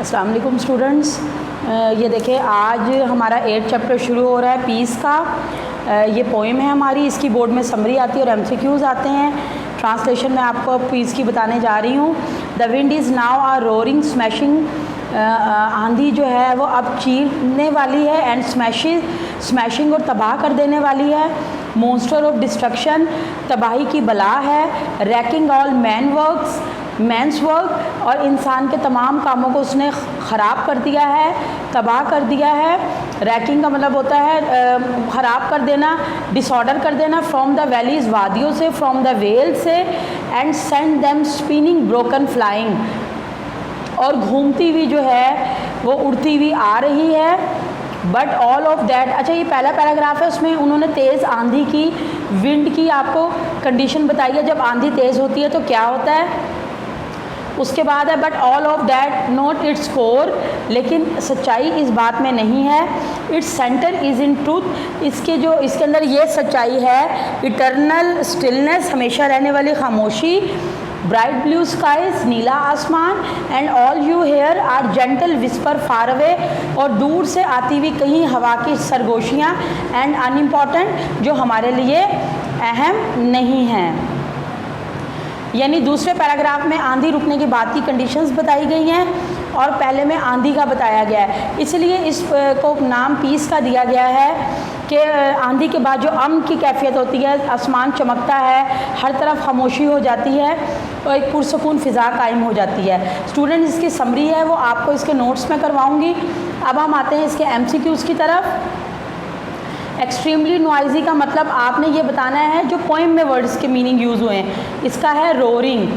अस्सलाम वालेकुम स्टूडेंट्स। ये देखिए आज हमारा 8th चैप्टर शुरू हो रहा है पीस का। ये पोएम है हमारी, इसकी बोर्ड में समरी आती है और एमसीक्यूज़ आते हैं। ट्रांसलेशन में आपको पीस की बताने जा रही हूँ। The wind is now a roaring smashing, आंधी जो है वो अब चीरने वाली है, एंड स्मैशिंग और तबाह कर देने वाली है। मॉन्स्टर ऑफ डिस्ट्रक्शन, तबाही की बला है। रैकिंग ऑल मैंस वर्क, और इंसान के तमाम कामों को उसने ख़राब कर दिया है, तबाह कर दिया है। रैकिंग का मतलब होता है ख़राब कर देना, डिसऑर्डर कर देना। फ्रॉम द वैलीज़, वादियों से, फ्रॉम द वेल से, and send them spinning broken flying, और घूमती हुई जो है वो उड़ती हुई आ रही है। बट ऑल ऑफ दैट, अच्छा ये पहला पैराग्राफ है, उसमें उन्होंने तेज़ आंधी की, विंड की आपको कंडीशन बताई है। जब आंधी तेज़ होती है तो क्या होता है। उसके बाद है but all of that not its core, लेकिन सच्चाई इस बात में नहीं है। Its centre is in truth, इसके अंदर ये सच्चाई है। इटर्नल स्टिलनेस, हमेशा रहने वाली खामोशी। ब्राइट ब्लू स्काइज, नीला आसमान। And all you hear are gentle whisper far away, और दूर से आती हुई कहीं हवा की सरगोशियाँ। एंड अनइम्पॉर्टेंट, जो हमारे लिए अहम नहीं हैं। यानी दूसरे पैराग्राफ में आंधी रुकने के बाद की कंडीशंस बताई गई हैं और पहले में आंधी का बताया गया है। इसलिए इसको नाम पीस का दिया गया है कि आंधी के बाद जो अमन की कैफियत होती है, आसमान चमकता है, हर तरफ खामोशी हो जाती है और एक पुरसकून फ़िज़ा कायम हो जाती है। स्टूडेंट इसकी समरी है वो आपको इसके नोट्स में करवाऊँगी। अब हम आते हैं इसके MCQs की तरफ। एक्सट्रीमली नॉइज़ी का मतलब आपने ये बताना है जो पोएम में वर्ड्स के मीनिंग यूज़ हुए हैं। इसका है roaring,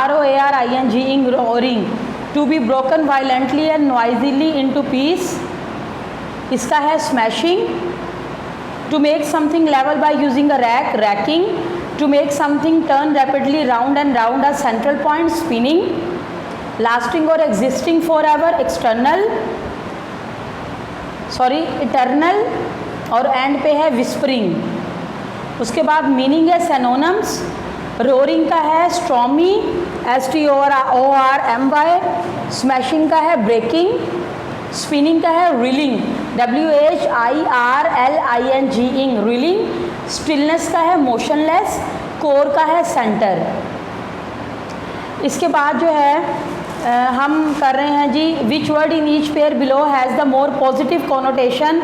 ROARING, roaring. To be broken violently and noisily into piece. इसका है smashing, to make something level by using a rake, raking. To make something turn rapidly round and round a central point, spinning. Lasting और existing for ever, eternal, और end पे है whispering. उसके बाद meaning है synonyms. Roaring का है स्ट्रॉमी, STORMY। Smashing का है ब्रेकिंग। स्पिनिंग का है रीलिंग, WHIRLING, रीलिंग। स्टिलनेस का है मोशनलेस। कोर का है सेंटर। इसके बाद जो है हम कर रहे हैं जी, which word in each pair below has the more positive connotation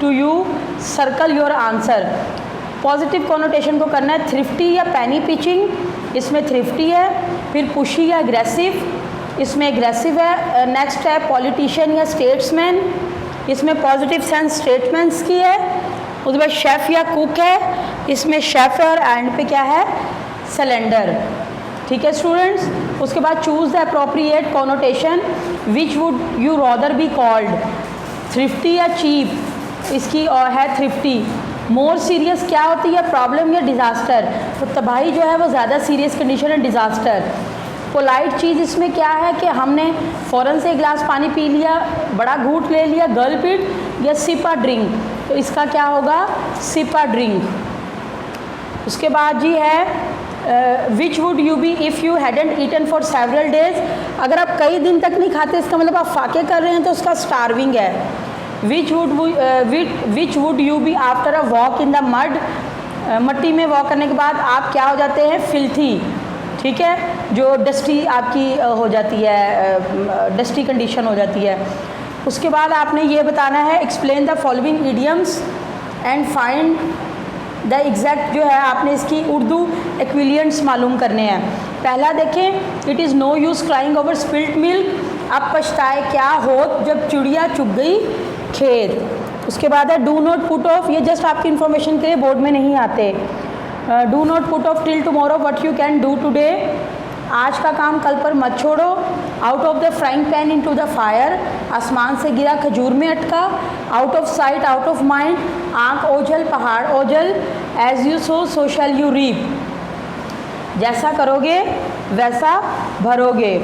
to you, circle your answer. Positive connotation को करना है थ्रिफ्टी या पैनी पिचिंग, इसमें थ्रिफ्टी है। फिर पुशी या एग्रेसिव, इसमें एग्रेसिव है। नेक्स्ट है पॉलिटिशियन या स्टेट्समैन, इसमें पॉजिटिव सेंस स्टेटमेंट्स की है। उसके बाद शेफ़ या कुक है, इसमें शेफ़ है। और एंड पे क्या है, सिलेंडर। ठीक है स्टूडेंट्स। उसके बाद choose the appropriate connotation, which would you rather be called, thrifty या चीप। इसकी और है थ्रिफ्टी। मोर सीरियस क्या होती है, प्रॉब्लम या डिज़ास्टर। तो तबाही जो है वो ज़्यादा सीरियस कंडीशन है, डिज़ास्टर। पोलाइट चीज़ इसमें क्या है कि हमने फ़ौरन से एक गिलास पानी पी लिया, बड़ा घूंट ले लिया, गल्प इट, या सिप अ ड्रिंक। तो इसका क्या होगा, सिप अ ड्रिंक। उसके बाद जी है which would you be if you hadn't eaten for several days. अगर आप कई दिन तक नहीं खाते, इसका मतलब आप फाके कर रहे हैं, तो उसका स्टार्विंग है। Which would you be after a walk in the mud. मट्टी में वॉक करने के बाद आप क्या हो जाते हैं, फिल्थी। ठीक है, जो डस्टी आपकी हो जाती है, डस्टी कंडीशन हो जाती है। उसके बाद आपने ये बताना है explain the following idioms and find the exact, जो है आपने इसकी उर्दू एक्विलियंट्स मालूम करने हैं। पहला देखें, it is no use crying over spilt milk. अब पछताए क्या होत जब चिड़िया चुग गई खेत। उसके बाद है डू नॉट पुट ऑफ, ये जस्ट आपकी इन्फॉर्मेशन के लिए, बोर्ड में नहीं आते। Do not put off till tomorrow what you can do today. आज का काम कल पर मत छोड़ो। Out of the frying pan into the fire, आसमान से गिरा खजूर में अटका। Out of sight out of mind, आँख ओझल पहाड़ ओझल। As you sow shall you reap, जैसा करोगे वैसा भरोगे।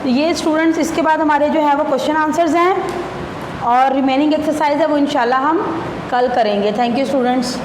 ये स्टूडेंट्स, इसके बाद हमारे जो है वो क्वेश्चन आंसर्स हैं और रिमेनिंग एक्सरसाइज है वो इंशाल्लाह हम कल करेंगे। Thank you students.